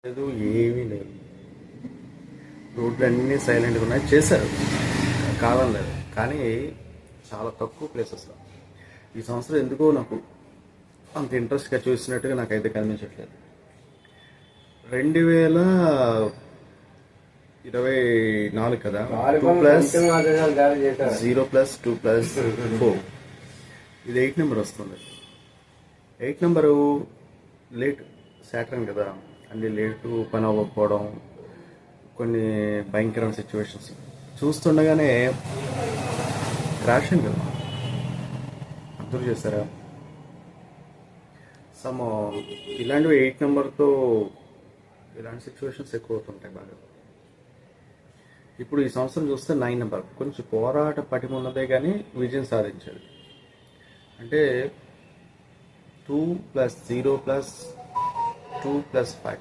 లేదు, ఏమీ లేదు. రోడ్లు అన్నీ సైలెంట్గా ఉన్నాయి. చేశారు, కాలం లేదు, కానీ చాలా తక్కువ ప్లేసెస్లో. ఈ సంవత్సరం ఎందుకో నాకు అంత ఇంట్రెస్ట్గా చూసినట్టుగా నాకైతే కనిపించట్లేదు. 2024 కదా, 2+0+2+4, ఇది 8 నెంబర్ వస్తుంది. 8 నెంబరు లేట్, సాటర్న్ కదా, అన్ని లేటు, పని అవ్వకపోవడం, కొన్ని భయంకరమైన సిచ్యువేషన్స్ చూస్తుండగానే క్రాష్ అయింది కదా. అబ్జర్వ్ చేస్తారా? సమ్ ఇలాంటివి 8 నెంబర్తో ఇలాంటి సిచ్యువేషన్స్ ఎక్కువ అవుతుంటాయి బాగా. ఇప్పుడు ఈ సంవత్సరం చూస్తే 9 నెంబర్ కొంచెం పోరాట పటిమ ఉన్నదే కానీ విజయం సాధించాడు. అంటే 2+0+2+5